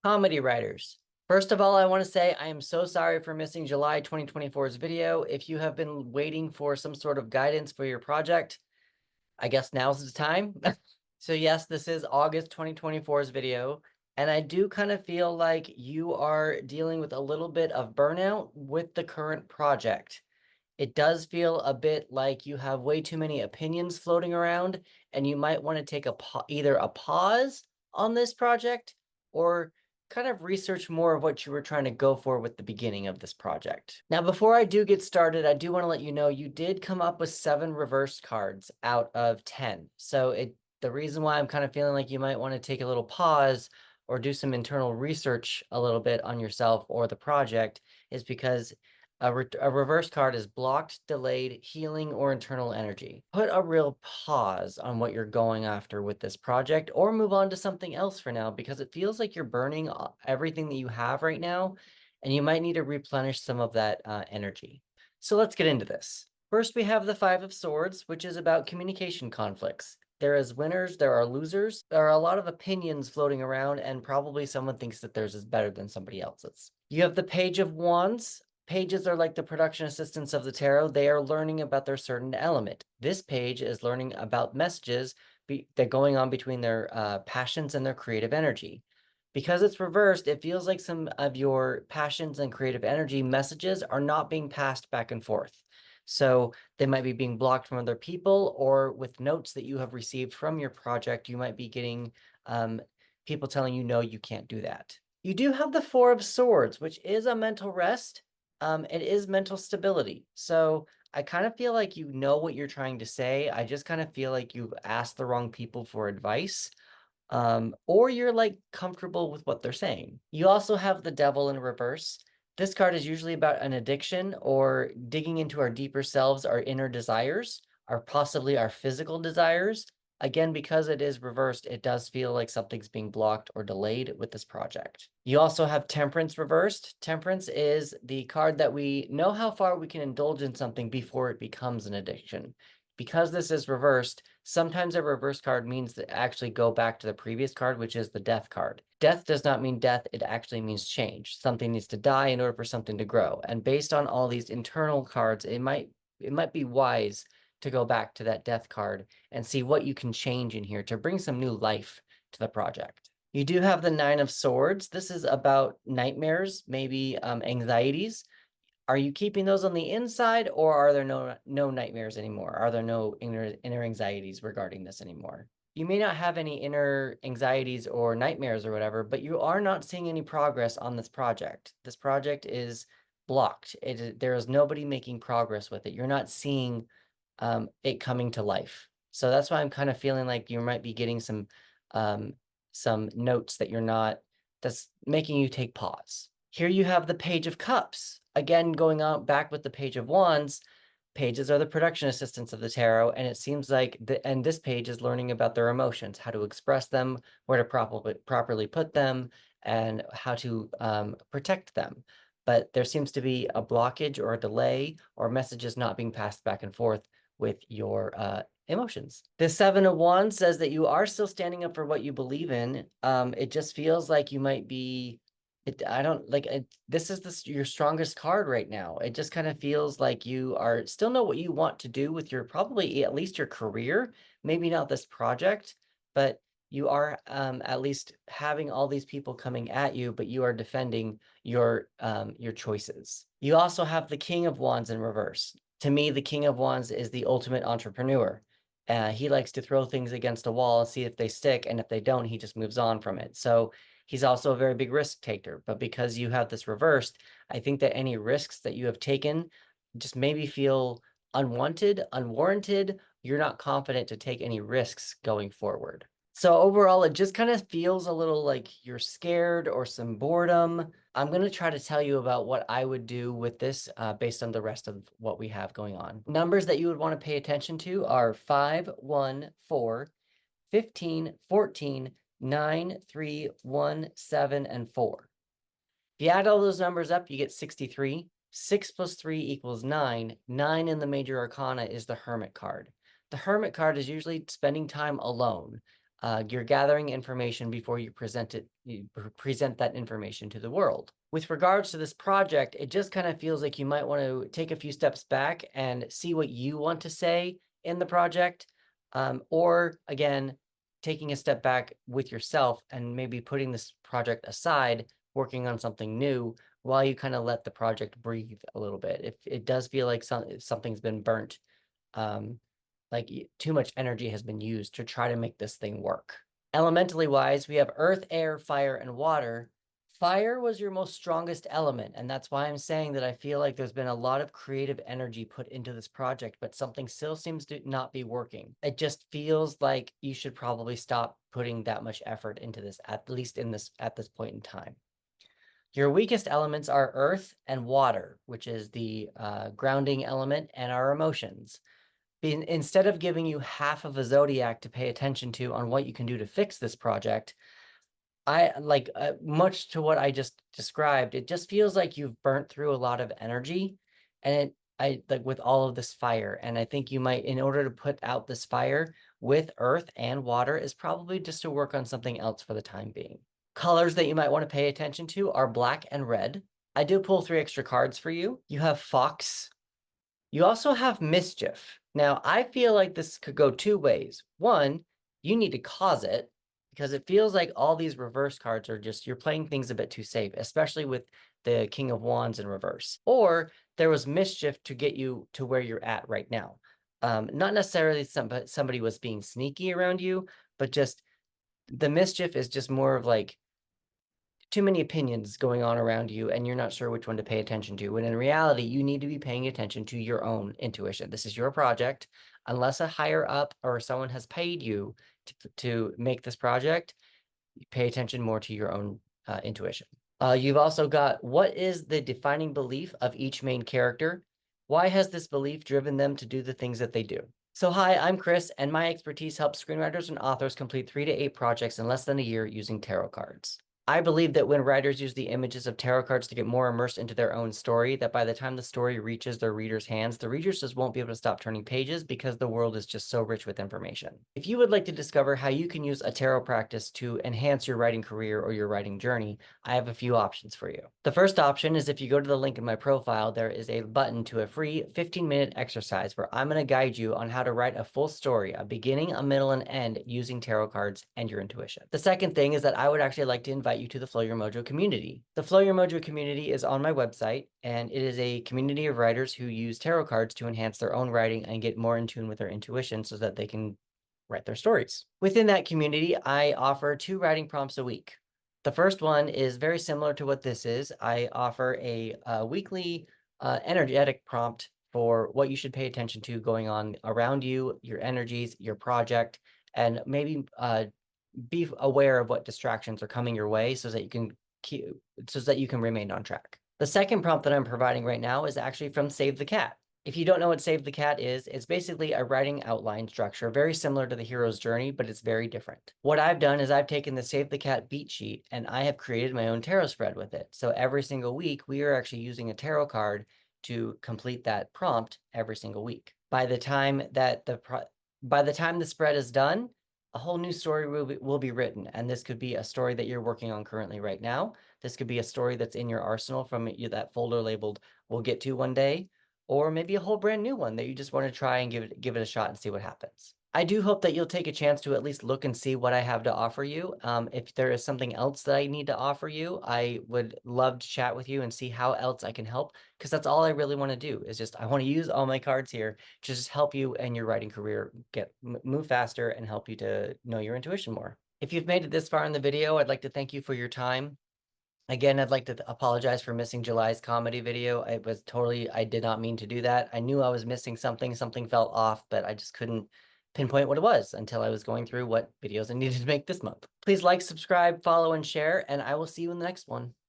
Comedy writers. First of all, I want to say I am so sorry for missing July 2024's video. If you have been waiting for some sort of guidance for your project, I guess now's the time. So yes, this is August 2024's video, and I do kind of feel like you are dealing with a little bit of burnout with the current project. It does feel a bit like you have way too many opinions floating around, and you might want to take either a pause on this project or kind of research more of what you were trying to go for with the beginning of this project. Now, before I do get started, I do want to let you know you did come up with 7 reversed cards out of 10. So the reason why I'm kind of feeling like you might want to take a little pause or do some internal research a little bit on yourself or the project is because a reverse card is blocked, delayed, healing, or internal energy. Put a real pause on what you're going after with this project or move on to something else for now because it feels like you're burning everything that you have right now and you might need to replenish some of that energy. So let's get into this. First, we have the Five of Swords, which is about communication conflicts. There is winners, there are losers. There are a lot of opinions floating around, and probably someone thinks that theirs is better than somebody else's. You have the Page of Wands. Pages are like the production assistants of the tarot. They are learning about their certain element. This page is learning about messages that are going on between their passions and their creative energy. Because it's reversed, it feels like some of your passions and creative energy messages are not being passed back and forth. So they might be being blocked from other people, or with notes that you have received from your project, you might be getting people telling you, no, you can't do that. You do have the Four of Swords, which is a mental rest. It is mental stability. So I kind of feel like you know what you're trying to say. I just kind of feel like you've asked the wrong people for advice. Or you're like comfortable with what they're saying. You also have the Devil in reverse. This card is usually about an addiction or digging into our deeper selves, our inner desires, or possibly our physical desires. Again, because it is reversed, it does feel like something's being blocked or delayed with this project. You also have Temperance reversed. Temperance is the card that we know how far we can indulge in something before it becomes an addiction. Because this is reversed, sometimes a reverse card means to actually go back to the previous card, which is the Death card. Death does not mean death, it actually means change. Something needs to die in order for something to grow. And based on all these internal cards, it might be wise to go back to that Death card and see what you can change in here to bring some new life to the project. You do have the Nine of Swords. This is about nightmares, maybe anxieties. Are you keeping those on the inside, or are there no nightmares anymore? Are there no inner anxieties regarding this anymore? You may not have any inner anxieties or nightmares or whatever, but you are not seeing any progress on this project. This project is blocked. There is nobody making progress with it. You're not seeing it coming to life. So that's why I'm kind of feeling like you might be getting some notes that you're not, that's making you take pause. Here you have the Page of Cups. Again, going on back with the Page of Wands, pages are the production assistants of the tarot, and it seems like this page is learning about their emotions, how to express them, where to properly put them, and how to protect them. But there seems to be a blockage or a delay or messages not being passed back and forth with your emotions. The Seven of Wands says that you are still standing up for what you believe in. It just feels like you might be I don't like it. This is your strongest card right now. It just kind of feels like you are still know what you want to do with your probably at least your career, maybe not this project, but you are at least having all these people coming at you, but you are defending your choices. You also have the King of Wands in reverse. To me, the King of Wands is the ultimate entrepreneur. He likes to throw things against a wall and see if they stick, and if they don't, he just moves on from it. So he's also a very big risk taker, but because you have this reversed, I think that any risks that you have taken just maybe feel unwanted, unwarranted. You're not confident to take any risks going forward. So overall, it just kind of feels a little like you're scared or some boredom. I'm going to try to tell you about what I would do with this based on the rest of what we have going on. Numbers that you would want to pay attention to are 5, 1, 4, 15, 14, 9, 3, 1, 7, and 4. If you add all those numbers up, you get 63. 6 plus 3 equals 9. 9 in the major arcana is the Hermit card. The Hermit card is usually spending time alone. You're gathering information before you present that information to the world. With regards to this project, it just kind of feels like you might want to take a few steps back and see what you want to say in the project. Or again, taking a step back with yourself and maybe putting this project aside, working on something new while you kind of let the project breathe a little bit. If it does feel like something's been burnt, like too much energy has been used to try to make this thing work. Elementally wise, we have earth, air, fire, and water. Fire was your most strongest element, and that's why I'm saying that I feel like there's been a lot of creative energy put into this project, but something still seems to not be working. It just feels like you should probably stop putting that much effort into this, at least at this point in time. Your weakest elements are earth and water, which is the grounding element and our emotions. Instead of giving you half of a zodiac to pay attention to on what you can do to fix this project, I like much to what I just described, it just feels like you've burnt through a lot of energy, and I like with all of this fire. And I think you might, in order to put out this fire with earth and water, is probably just to work on something else for the time being. Colors that you might want to pay attention to are black and red. I do pull 3 extra cards for you. You have Fox. You also have Mischief. Now, I feel like this could go 2 ways. One, you need to cause it, because it feels like all these reverse cards are just, you're playing things a bit too safe, especially with the King of Wands in reverse. Or there was mischief to get you to where you're at right now. Not necessarily somebody was being sneaky around you, but just the mischief is just more of like too many opinions going on around you and you're not sure which one to pay attention to. When in reality, you need to be paying attention to your own intuition. This is your project. Unless a higher up or someone has paid you to make this project, pay attention more to your own intuition. You've also got, what is the defining belief of each main character? Why has this belief driven them to do the things that they do? So hi, I'm Chris, and my expertise helps screenwriters and authors complete 3 to 8 projects in less than a year using tarot cards. I believe that when writers use the images of tarot cards to get more immersed into their own story, that by the time the story reaches their readers' hands, the readers just won't be able to stop turning pages because the world is just so rich with information. If you would like to discover how you can use a tarot practice to enhance your writing career or your writing journey, I have a few options for you. The first option is if you go to the link in my profile, there is a button to a free 15-minute exercise where I'm going to guide you on how to write a full story, a beginning, a middle, and end using tarot cards and your intuition. The second thing is that I would actually like to invite you to the Flow Your Mojo community. The Flow Your Mojo community is on my website, and it is a community of writers who use tarot cards to enhance their own writing and get more in tune with their intuition so that they can write their stories. Within that community, I offer 2 writing prompts a week. The first one is very similar to what this is. I offer a weekly energetic prompt for what you should pay attention to going on around you, your energies, your project, and maybe be aware of what distractions are coming your way so that you can remain on track. The second prompt that I'm providing right now is actually from Save the Cat. If you don't know what Save the Cat is, it's basically a writing outline structure, very similar to the hero's journey, but it's very different. What I've done is I've taken the Save the Cat beat sheet and I have created my own tarot spread with it. So every single week, we are actually using a tarot card to complete that prompt every single week. By the time the spread is done, a whole new story will be written. And this could be a story that you're working on currently right now. This could be a story that's in your arsenal from that folder labeled "We'll Get To One Day," or maybe a whole brand new one that you just want to try and give it a shot and see what happens. I do hope that you'll take a chance to at least look and see what I have to offer you. If there is something else that I need to offer you, I would love to chat with you and see how else I can help, because that's all I really want to do is just, I want to use all my cards here to just help you and your writing career move faster and help you to know your intuition more. If you've made it this far in the video, I'd like to thank you for your time. Again, I'd like to apologize for missing July's comedy video. I did not mean to do that. I knew I was missing something felt off, but I just couldn't pinpoint what it was until I was going through what videos I needed to make this month. Please like, subscribe, follow, and share, and I will see you in the next one.